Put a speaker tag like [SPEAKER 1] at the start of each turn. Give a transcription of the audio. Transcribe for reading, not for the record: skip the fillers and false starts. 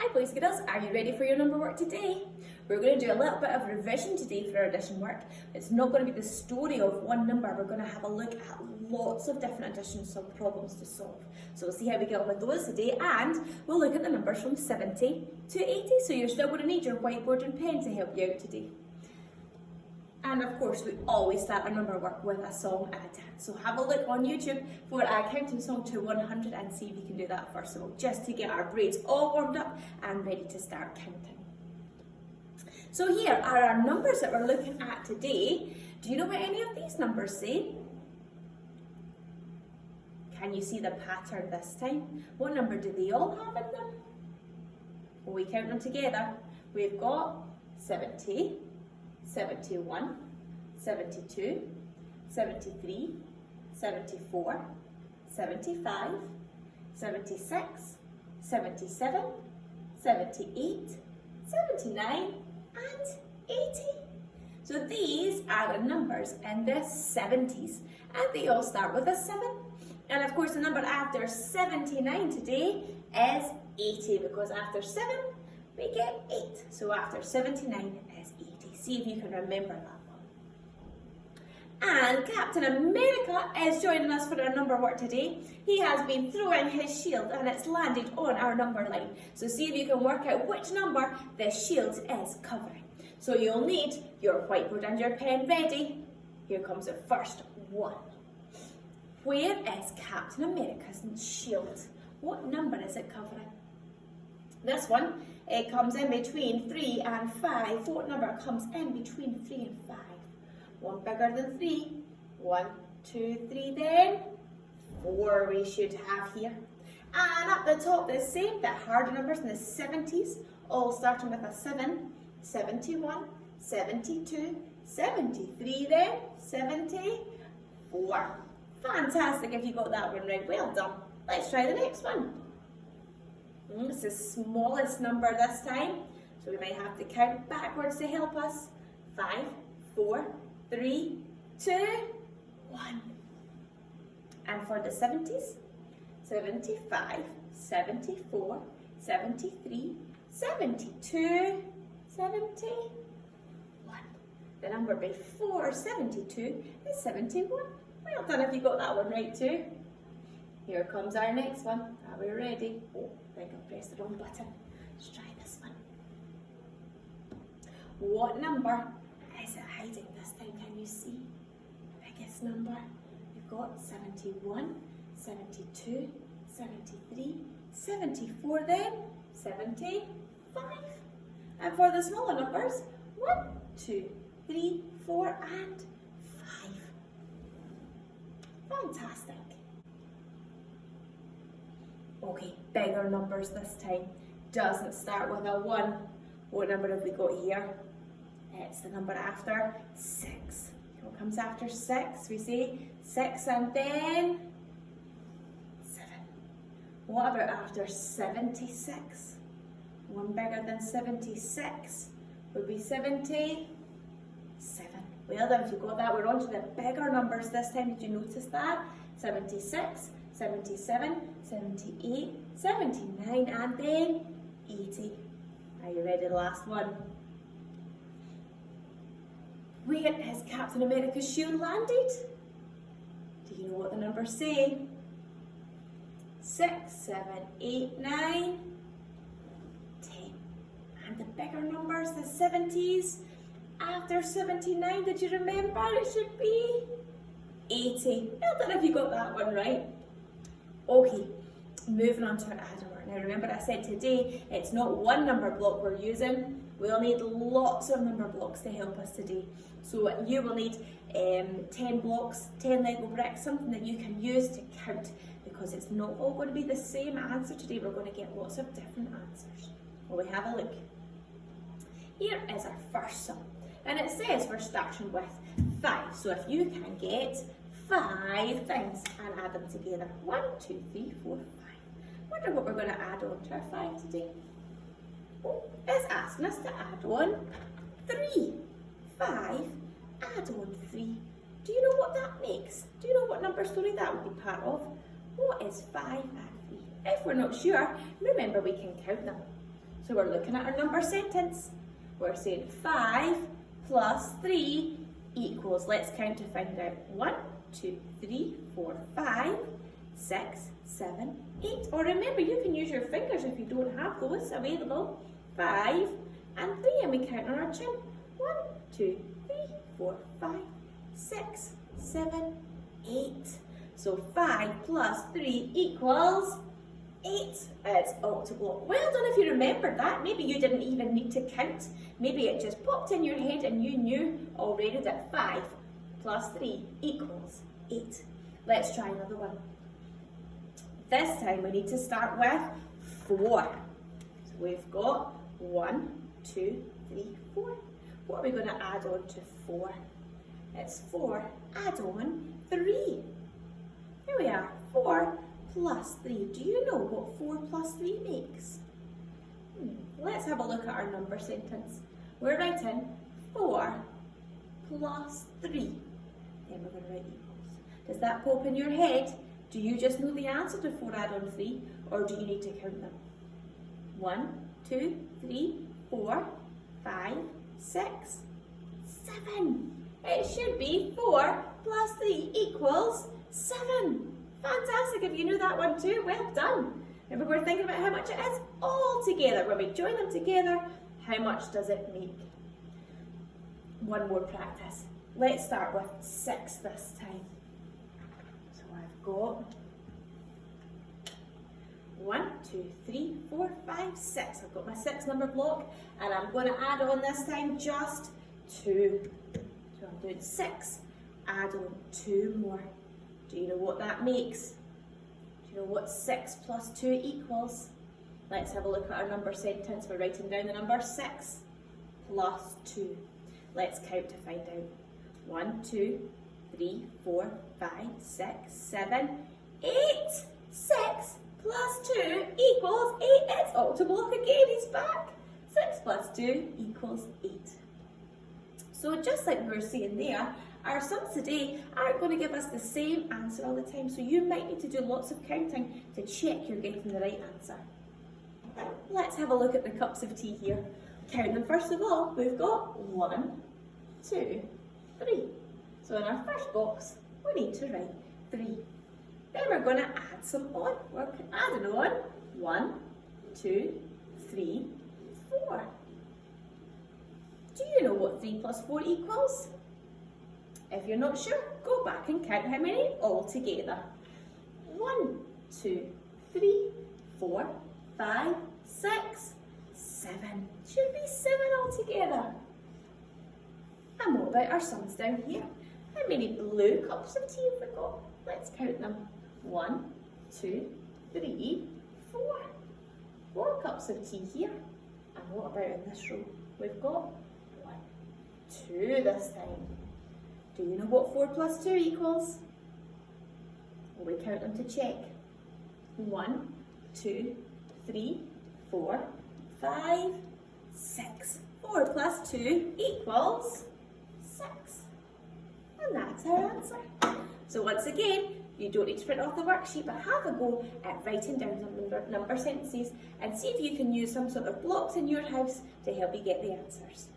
[SPEAKER 1] Hi boys and girls, are you ready for your number work today? We're going to do a little bit of revision today for our addition work. It's not going to be the story of one number, we're going to have a look at lots of different addition problems to solve. So we'll see how we get on with those today, and we'll look at the numbers from 70 to 80, so you're still going to need your whiteboard and pen to help you out today. And of course, we always start our number work with a song and a dance. So have a look on YouTube for a counting song to 100 and see if you can do that first of all, just to get our brains all warmed up and ready to start counting. So here are our numbers that we're looking at today. Do you know what any of these numbers say? Can you see the pattern this time? What number do they all have in them? Well, we count them together. We've got 70, 71, 72, 73, 74, 75, 76, 77, 78, 79 and 80. So these are the numbers in the 70s and they all start with a 7. And of course the number after 79 today is 80 because after 7 we get 8. So after 79 is 80. See if you can remember that one. And Captain America is joining us for our number work today. He has been throwing his shield and it's landed on our number line. So see if you can work out which number the shield is covering. So you'll need your whiteboard and your pen ready. Here comes the first one. Where is Captain America's shield? What number is it covering? This one, it comes in between 3 and 5. What number comes in between 3 and 5? One bigger than 3. 1, 2, 3, then 4 we should have here. And at the top, the same, the harder numbers in the 70s, all starting with a 7. 71, 72, 73, then 74. Fantastic if you got that one right. Well done. Let's try the next one. It's the smallest number this time, so we might have to count backwards to help us. 5, 4, 3, 2, 1. And for the 70s, 75, 74, 73, 72, 71. The number before 72 is 71. Well done if you got that one right too. Here comes our next one. Are we ready? Oh, I think I pressed the wrong button. Let's try this one. What number is it hiding this time? Can you see? Biggest number. We've got 71, 72, 73, 74 then, 75. And for the smaller numbers, 1, 2, 3, 4 and 5. Fantastic. Okay, bigger numbers this time. Doesn't start with a 1. What number have we got here? It's the number after 6. What comes after 6? We say 6 and then 7. What about after 76? One bigger than 76 would be 77. Well done, if you got that, we're on to the bigger numbers this time. Did you notice that? 76, 77, 78, 79 and then 80. Are you ready? The last one. Where is Captain America's shield landed? Do you know what the numbers say? 6, 7, 8, 9, 10. And the bigger numbers, the 70s. After 79, did you remember? It should be 80. Well done if you got that one right. Okay, moving on to our add work. Now remember I said today, it's not one number block we're using. We'll need lots of number blocks to help us today. So you will need 10 blocks, 10 Lego bricks, something that you can use to count, because it's not all going to be the same answer today. We're going to get lots of different answers. Well, we have a look. Here is our first sum. And it says we're starting with 5. So if you can get 5 things and add them together. 1, 2, 3, 4, 5. Wonder what we're going to add on to our 5 today. Oh, it's asking us to add on 3. 5, add on 3. Do you know what that makes? Do you know what number story that would be part of? What is 5 and 3? If we're not sure, remember we can count them. So we're looking at our number sentence. We're saying 5 plus 3 equals, let's count to find out, 1, 2, 3, 4, 5, 6, 7, 8. Or remember, you can use your fingers if you don't have those available. 5 and 3, and we count on our chin. 1, 2, 3, 4, 5, 6, 7, 8. So 5 plus 3 equals 8. It's octoblock. Well done if you remembered that. Maybe you didn't even need to count. Maybe it just popped in your head and you knew already that 5 plus 3 equals 8. Let's try another one. This time we need to start with 4. So we've got 1, 2, 3, 4. What are we going to add on to 4? It's 4, add on 3. Here we are, 4 plus 3. Do you know what 4 plus 3 makes? Let's have a look at our number sentence. We're writing 4 plus 3. Then we're going to write equals. Does that pop in your head? Do you just know the answer to 4 add on 3, or do you need to count them? 1, 2, 3, 4, 5, 6, 7. It should be 4 plus 3 equals 7. Fantastic, if you knew that one too, well done. Remember, we're thinking about how much it is all together. When we join them together, how much does it make? One more practice. Let's start with 6 this time. So I've got 1, 2, 3, 4, 5, 6. I've got my 6 number block, and I'm going to add on this time just 2. So I'm doing 6, add on 2 more. Do you know what that makes? Do you know what 6 plus 2 equals? Let's have a look at our number sentence. We're writing down the number 6 plus 2. Let's count to find out. 1, 2, 3, 4, 5, 6, 7, 8. 6 plus 2 equals 8. It's octoblock again, he's back. 6 plus 2 equals 8. So just like we were saying there, our sums today aren't going to give us the same answer all the time, so you might need to do lots of counting to check you're getting the right answer. Let's have a look at the cups of tea here. Count them first of all. We've got 1, 2, 3. So in our first box, we need to write 3. Then we're going to add some on. We're adding on 1, 2, 3, 4. Do you know what 3 plus 4 equals? If you're not sure, go back and count how many all together. 1, 2, 3, 4, 5, 6, 7. Should be 7 all together. And what about our sums down here? How many blue cups of tea have we got? Let's count them. 1, 2, 3, 4. 4 cups of tea here. And what about in this row? We've got 1, 2 this time. Do you know what 4 plus 2 equals? Well, we count them to check. 1, 2, 3, 4, 5, 6. 4 plus 2 equals 6. And that's our answer. So once again, you don't need to print off the worksheet, but have a go at writing down some number sentences and see if you can use some sort of blocks in your house to help you get the answers.